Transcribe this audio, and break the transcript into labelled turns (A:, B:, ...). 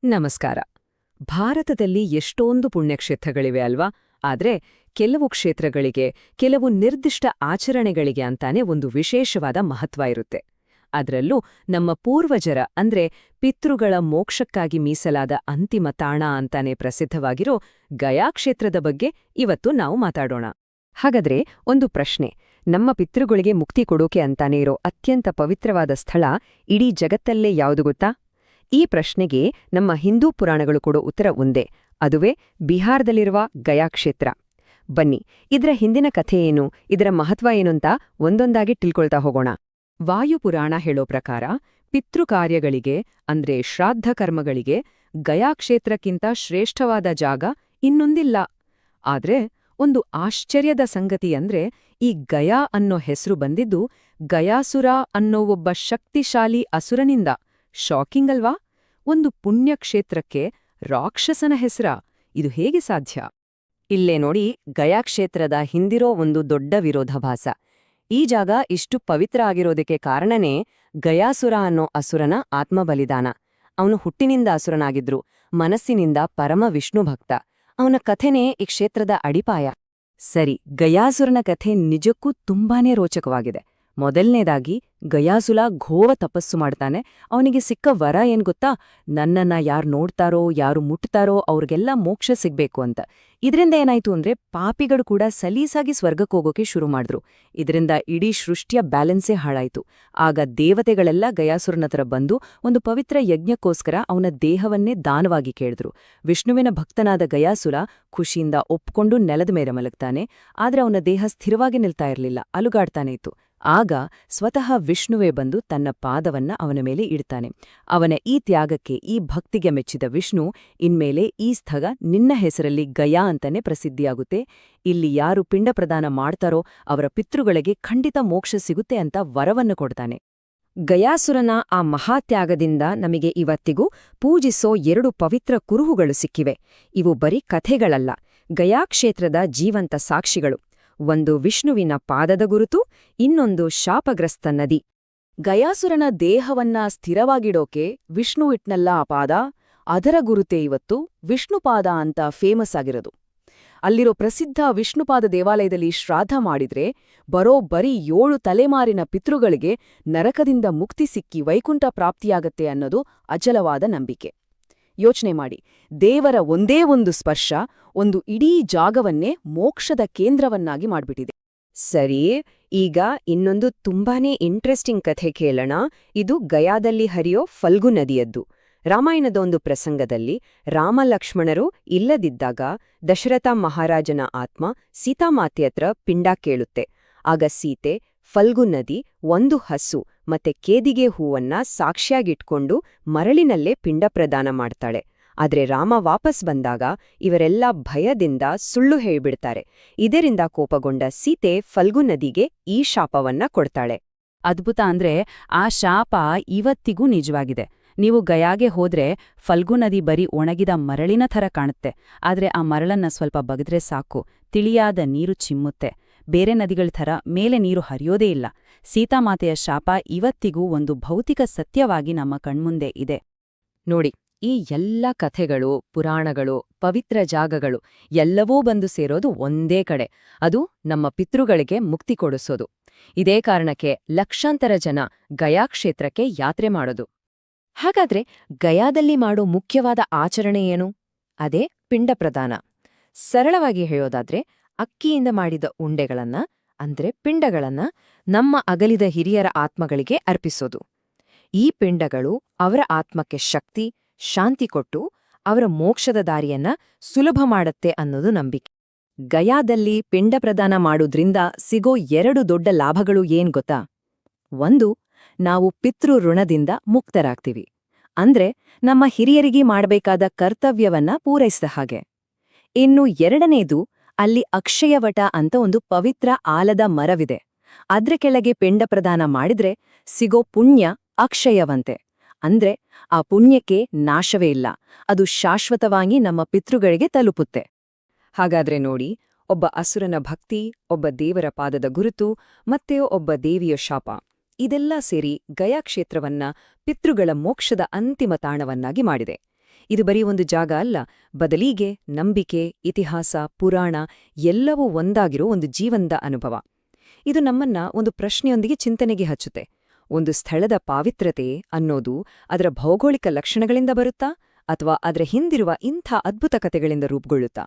A: ನಮಸ್ಕಾರ. ಭಾರತದಲ್ಲಿ ಎಷ್ಟೊಂದು ಪುಣ್ಯಕ್ಷೇತ್ರಗಳಿವೆ ಅಲ್ವಾ? ಆದ್ರೆ ಕೆಲವು ಕ್ಷೇತ್ರಗಳಿಗೆ, ಕೆಲವು ನಿರ್ದಿಷ್ಟ ಆಚರಣೆಗಳಿಗೆ ಅಂತಾನೆ ಒಂದು ವಿಶೇಷವಾದ ಮಹತ್ವ ಇರುತ್ತೆ. ಅದರಲ್ಲೂ ನಮ್ಮ ಪೂರ್ವಜರ ಅಂದ್ರೆ ಪಿತೃಗಳ ಮೋಕ್ಷಕ್ಕಾಗಿ ಮೀಸಲಾದ ಅಂತಿಮ ತಾಣ ಅಂತಾನೆ ಪ್ರಸಿದ್ಧವಾಗಿರೋ ಗಯಾ ಕ್ಷೇತ್ರದ ಬಗ್ಗೆ ಇವತ್ತು ನಾವು ಮಾತಾಡೋಣ. ಹಾಗಾದ್ರೆ ಒಂದು ಪ್ರಶ್ನೆ, ನಮ್ಮ ಪಿತೃಗಳಿಗೆ ಮುಕ್ತಿ ಕೊಡೋಕೆ ಅಂತಾನೆ ಇರೋ ಅತ್ಯಂತ ಪವಿತ್ರವಾದ ಸ್ಥಳ ಇಡೀ ಜಗತ್ತಲ್ಲೇ ಯಾವುದು ಗೊತ್ತಾ? ಈ ಪ್ರಶ್ನೆಗೆ ನಮ್ಮ ಹಿಂದೂ ಪುರಾಣಗಳು ಕೊಡೋ ಉತ್ತರ ಒಂದೇ, ಅದುವೇ ಬಿಹಾರದಲ್ಲಿರುವ ಗಯಾ ಕ್ಷೇತ್ರ. ಬನ್ನಿ, ಇದರ ಹಿಂದಿನ ಕಥೆ ಏನು, ಇದರ ಮಹತ್ವ ಏನಂತ ಒಂದೊಂದಾಗಿ ತಿಳ್ಕೊಳ್ತಾ ಹೋಗೋಣ. ವಾಯುಪುರಾಣ ಹೇಳೋ ಪ್ರಕಾರ ಪಿತೃಕಾರ್ಯಗಳಿಗೆ ಅಂದ್ರೆ ಶ್ರಾದ್ದ ಕರ್ಮಗಳಿಗೆ ಗಯಾ ಕ್ಷೇತ್ರಕ್ಕಿಂತ ಶ್ರೇಷ್ಠವಾದ ಜಾಗ ಇನ್ನೊಂದಿಲ್ಲ. ಆದ್ರೆ ಒಂದು ಆಶ್ಚರ್ಯದ ಸಂಗತಿ ಅಂದ್ರೆ ಈ ಗಯಾ ಅನ್ನೋ ಹೆಸರು ಬಂದಿದ್ದು ಗಯಾಸುರ ಅನ್ನೋ ಒಬ್ಬ ಶಕ್ತಿಶಾಲಿ ಅಸುರನಿಂದ. ಶಾಕಿಂಗ್ ಅಲ್ವಾ? ಒಂದು ಪುಣ್ಯಕ್ಷೇತ್ರಕ್ಕೆ ರಾಕ್ಷಸನ ಹೆಸರಾ? ಇದು ಹೇಗೆ ಸಾಧ್ಯ? ಇಲ್ಲೇ ನೋಡಿ, ಗಯಾ ಕ್ಷೇತ್ರದ ಹಿಂದಿರೋ ಒಂದು ದೊಡ್ಡ ವಿರೋಧಾಭಾಸ. ಈ ಜಾಗ ಇಷ್ಟು ಪವಿತ್ರ ಆಗಿರೋದಕ್ಕೆ ಕಾರಣನೇ ಗಯಾಸುರ ಅನ್ನೋ ಅಸುರನ ಆತ್ಮಬಲಿದಾನ. ಅವನು ಹುಟ್ಟಿನಿಂದ ಅಸುರನಾಗಿದ್ರು, ಮನಸ್ಸಿನಿಂದ ಪರಮ ವಿಷ್ಣು ಭಕ್ತ. ಅವನ ಕಥೆನೇ ಈ ಕ್ಷೇತ್ರದ ಅಡಿಪಾಯ. ಸರಿ, ಗಯಾಸುರನ ಕಥೆ ನಿಜಕ್ಕೂ ತುಂಬಾನೇ ರೋಚಕವಾಗಿದೆ. ಮೊದಲನೇದಾಗಿ ಗಯಾಸುಲ ಘೋರ ತಪಸ್ಸು ಮಾಡ್ತಾನೆ. ಅವನಿಗೆ ಸಿಕ್ಕ ವರ ಏನ್ ಗೊತ್ತಾ? ನನ್ನನ್ನ ಯಾರು ನೋಡ್ತಾರೋ, ಯಾರು ಮುಟ್ತಾರೋ ಅವ್ರಿಗೆಲ್ಲ ಮೋಕ್ಷ ಸಿಗ್ಬೇಕು ಅಂತ. ಇದರಿಂದ ಏನಾಯ್ತು ಅಂದ್ರೆ ಪಾಪಿಗಳು ಕೂಡ ಸಲೀಸಾಗಿ ಸ್ವರ್ಗಕ್ಕೋಗೋಕೆ ಶುರು ಮಾಡಿದ್ರು. ಇದರಿಂದ ಇಡೀ ಸೃಷ್ಟಿಯ ಬ್ಯಾಲೆನ್ಸೇ ಹಾಳಾಯ್ತು. ಆಗ ದೇವತೆಗಳೆಲ್ಲ ಗಯಾಸುರನತ್ರ ಬಂದು ಒಂದು ಪವಿತ್ರ ಯಜ್ಞಕ್ಕೋಸ್ಕರ ಅವನ ದೇಹವನ್ನೇ ದಾನವಾಗಿ ಕೇಳಿದ್ರು. ವಿಷ್ಣುವಿನ ಭಕ್ತನಾದ ಗಯಾಸುಲ ಖುಷಿಯಿಂದ ಒಪ್ಕೊಂಡು ನೆಲದ ಮೇಲೆ ಮಲಗ್ತಾನೆ. ಆದ್ರೆ ಅವನ ದೇಹ ಸ್ಥಿರವಾಗಿ ನಿಲ್ತಾ ಇರಲಿಲ್ಲ, ಅಲುಗಾಡ್ತಾನೆ ಇತ್ತು. ಆಗ ಸ್ವತಃ ವಿಷ್ಣುವೇ ಬಂದು ತನ್ನ ಪಾದವನ್ನ ಅವನ ಮೇಲೆ ಇಡ್ತಾನೆ. ಅವನ ಈ ತ್ಯಾಗಕ್ಕೆ, ಈ ಭಕ್ತಿಗೆ ಮೆಚ್ಚಿದ ವಿಷ್ಣು, ಇನ್ಮೇಲೆ ಈ ಸ್ಥಳ ನಿನ್ನ ಹೆಸರಲ್ಲಿ ಗಯಾ ಅಂತಾನೆ ಪ್ರಸಿದ್ಧಿಯಾಗುತ್ತೆ. ಇಲ್ಲಿ ಯಾರು ಪಿಂಡ ಪ್ರದಾನ ಮಾಡ್ತಾರೋ ಅವರ ಪಿತೃಗಳಿಗೆ ಖಂಡಿತ ಮೋಕ್ಷ ಸಿಗುತ್ತೆ ಅಂತ ವರವನ್ನು ಕೊಡ್ತಾನೆ. ಗಯಾಸುರನ ಆ ಮಹಾತ್ಯಾಗದಿಂದ ನಮಗೆ ಇವತ್ತಿಗೂ ಪೂಜಿಸೋ 2 ಪವಿತ್ರ ಕುರುಹುಗಳು ಸಿಕ್ಕಿವೆ. ಇವು ಬರೀ ಕಥೆಗಳಲ್ಲ, ಗಯಾ ಕ್ಷೇತ್ರದ ಜೀವಂತ ಸಾಕ್ಷಿಗಳು. ಒಂದು ವಿಷ್ಣುವಿನ ಪಾದದ ಗುರುತು, ಇನ್ನೊಂದು ಶಾಪಗ್ರಸ್ತ ನದಿ. ಗಯಾಸುರನ ದೇಹವನ್ನ ಸ್ಥಿರವಾಗಿಡೋಕೆ ವಿಷ್ಣು ಇಟ್ನಲ್ಲ ಆ ಪಾದ, ಅದರ ಗುರುತೇ ಇವತ್ತು ವಿಷ್ಣುಪಾದ ಅಂತ ಫೇಮಸ್ ಆಗಿರೋದು. ಅಲ್ಲಿರೋ ಪ್ರಸಿದ್ಧ ವಿಷ್ಣುಪಾದ ದೇವಾಲಯದಲ್ಲಿ ಶ್ರಾದ್ದ ಮಾಡಿದ್ರೆ ಬರೀ 7 ತಲೆಮಾರಿನ ಪಿತೃಗಳಿಗೆ ನರಕದಿಂದ ಮುಕ್ತಿ ಸಿಕ್ಕಿ ವೈಕುಂಠ ಪ್ರಾಪ್ತಿಯಾಗತ್ತೆ ಅನ್ನೋದು ಅಚಲವಾದ ನಂಬಿಕೆ. ಯೋಚನೆ ಮಾಡಿ, ದೇವರ ಒಂದೇ ಒಂದು ಸ್ಪರ್ಶ ಒಂದು ಇಡೀ ಜಾಗವನ್ನೇ ಮೋಕ್ಷದ ಕೇಂದ್ರವನ್ನಾಗಿ ಮಾಡ್ಬಿಟ್ಟಿದೆ. ಸರಿ, ಈಗ ಇನ್ನೊಂದು ತುಂಬಾನೇ ಇಂಟ್ರೆಸ್ಟಿಂಗ್ ಕಥೆ ಕೇಳೋಣ. ಇದು ಗಯಾದಲ್ಲಿ ಹರಿಯೋ ಫಲ್ಗು ನದಿಯದ್ದು. ರಾಮಾಯಣದ ಒಂದು ಪ್ರಸಂಗದಲ್ಲಿ ರಾಮ ಲಕ್ಷ್ಮಣರು ಇಲ್ಲದಿದ್ದಾಗ ದಶರಥ ಮಹಾರಾಜನ ಆತ್ಮ ಸೀತಾಮಾತೆಯತ್ರ ಪಿಂಡ ಕೇಳುತ್ತೆ. ಆಗ ಸೀತೆ ಫಲ್ಗು ನದಿ, ಒಂದು ಹಸು ಮತ್ತೆ ಕೇದಿಗೆ ಹೂವನ್ನ ಸಾಕ್ಷಿಯಾಗಿಟ್ಕೊಂಡು ಮರಳಿನಲ್ಲೇ ಪಿಂಡ ಪ್ರದಾನ ಮಾಡ್ತಾಳೆ. ಆದ್ರೆ ರಾಮ ವಾಪಸ್ ಬಂದಾಗ ಇವರೆಲ್ಲ ಭಯದಿಂದ ಸುಳ್ಳು ಹೇಳ್ಬಿಡ್ತಾರೆ. ಇದರಿಂದ ಕೋಪಗೊಂಡ ಸೀತೆ ಫಲ್ಗು ನದಿಗೆ ಈ ಶಾಪವನ್ನ ಕೊಡ್ತಾಳೆ. ಅದ್ಭುತ ಅಂದ್ರೆ ಆ ಶಾಪ ಇವತ್ತಿಗೂ ನಿಜವಾಗಿದೆ. ನೀವು ಗಯಾಗೆ ಹೋದ್ರೆ ಫಲ್ಗು ನದಿ ಬರೀ ಒಣಗಿದ ಮರಳಿನ ಥರ ಕಾಣುತ್ತೆ. ಆದ್ರೆ ಆ ಮರಳನ್ನ ಸ್ವಲ್ಪ ಬಗದ್ರೆ ಸಾಕು, ತಿಳಿಯಾದ ನೀರು ಚಿಮ್ಮುತ್ತೆ. ಬೇರೆ ನದಿಗಳ ಥರ ಮೇಲೆ ನೀರು ಹರಿಯೋದೇ ಇಲ್ಲ. ಸೀತಾಮಾತೆಯ ಶಾಪ ಇವತ್ತಿಗೂ ಒಂದು ಭೌತಿಕ ಸತ್ಯವಾಗಿ ನಮ್ಮ ಕಣ್ಮುಂದೆ ಇದೆ. ನೋಡಿ, ಈ ಎಲ್ಲ ಕಥೆಗಳು, ಪುರಾಣಗಳು, ಪವಿತ್ರ ಜಾಗಗಳು ಎಲ್ಲವೂ ಬಂದು ಸೇರೋದು ಒಂದೇ ಕಡೆ. ಅದು ನಮ್ಮ ಪಿತೃಗಳಿಗೆ ಮುಕ್ತಿ ಕೊಡಿಸೋದು. ಇದೇ ಕಾರಣಕ್ಕೆ ಲಕ್ಷಾಂತರ ಜನ ಗಯಾ ಕ್ಷೇತ್ರಕ್ಕೆ ಯಾತ್ರೆ ಮಾಡೋದು. ಹಾಗಾದ್ರೆ ಗಯಾದಲ್ಲಿ ಮಾಡೋ ಮುಖ್ಯವಾದ ಆಚರಣೆ ಏನು? ಅದೇ ಪಿಂಡ ಪ್ರದಾನ. ಸರಳವಾಗಿ ಹೇಳೋದಾದ್ರೆ ಅಕ್ಕಿಯಿಂದ ಮಾಡಿದ ಉಂಡೆಗಳನ್ನ ಅಂದ್ರೆ ಪಿಂಡಗಳನ್ನ ನಮ್ಮ ಅಗಲಿದ ಹಿರಿಯರ ಆತ್ಮಗಳಿಗೆ ಅರ್ಪಿಸೋದು. ಈ ಪಿಂಡಗಳು ಅವರ ಆತ್ಮಕ್ಕೆ ಶಕ್ತಿ, ಶಾಂತಿ ಕೊಟ್ಟು ಅವರ ಮೋಕ್ಷದ ದಾರಿಯನ್ನ ಸುಲಭ ಮಾಡತ್ತೆ ಅನ್ನೋದು ನಂಬಿಕೆ. ಗಯಾದಲ್ಲಿ ಪಿಂಡ ಪ್ರದಾನ ಮಾಡೋದ್ರಿಂದ ಸಿಗೋ 2 ದೊಡ್ಡ ಲಾಭಗಳು ಏನ್ ಗೊತ್ತಾ? ಒಂದು, ನಾವು ಪಿತೃ ಋಣದಿಂದ ಮುಕ್ತರಾಗ್ತೀವಿ. ಅಂದ್ರೆ ನಮ್ಮ ಹಿರಿಯರಿಗೆ ಮಾಡಬೇಕಾದ ಕರ್ತವ್ಯವನ್ನ ಪೂರೈಸಿದ ಹಾಗೆ. ಇನ್ನು 2ನೇದು, ಅಲ್ಲಿ ಅಕ್ಷಯವಟ ಅಂತ ಒಂದು ಪವಿತ್ರ ಆಲದ ಮರವಿದೆ. ಅದ್ರ ಕೆಳಗೆ ಪಿಂಡ ಪ್ರದಾನ ಮಾಡಿದ್ರೆ ಸಿಗೋ ಪುಣ್ಯ ಅಕ್ಷಯವಂತೆ. ಅಂದ್ರೆ ಆ ಪುಣ್ಯಕ್ಕೆ ನಾಶವೇ ಇಲ್ಲ, ಅದು ಶಾಶ್ವತವಾಗಿ ನಮ್ಮ ಪಿತೃಗಳಿಗೆ ತಲುಪುತ್ತೆ. ಹಾಗಾದ್ರೆ ನೋಡಿ, ಒಬ್ಬ ಅಸುರನ ಭಕ್ತಿ, ಒಬ್ಬ ದೇವರ ಪಾದದ ಗುರುತು, ಮತ್ತೆ ಒಬ್ಬ ದೇವಿಯ ಶಾಪ, ಇದೆಲ್ಲ ಸೇರಿ ಗಯಾ ಕ್ಷೇತ್ರವನ್ನ ಪಿತೃಗಳ ಮೋಕ್ಷದ ಅಂತಿಮ ತಾಣವನ್ನಾಗಿ ಮಾಡಿದೆ. ಇದು ಬರೀ ಒಂದು ಜಾಗ ಅಲ್ಲ, ಬದಲಿಗೆ ನಂಬಿಕೆ, ಇತಿಹಾಸ, ಪುರಾಣ ಎಲ್ಲವೂ ಒಂದಾಗಿರೋ ಒಂದು ಜೀವಂತ ಅನುಭವ. ಇದು ನಮ್ಮನ್ನ ಒಂದು ಪ್ರಶ್ನೆಯೊಂದಿಗೆ ಚಿಂತನೆಗೆ ಹಚ್ಚುತ್ತೆ. ಒಂದು ಸ್ಥಳದ ಪಾವಿತ್ರ್ಯತೆ ಅನ್ನೋದು ಅದರ ಭೌಗೋಳಿಕ ಲಕ್ಷಣಗಳಿಂದ ಬರುತ್ತಾ ಅಥವಾ ಅದರ ಹಿಂದಿರುವ ಇಂಥ ಅದ್ಭುತ ಕಥೆಗಳಿಂದ ರೂಪುಗೊಳ್ಳುತ್ತಾ?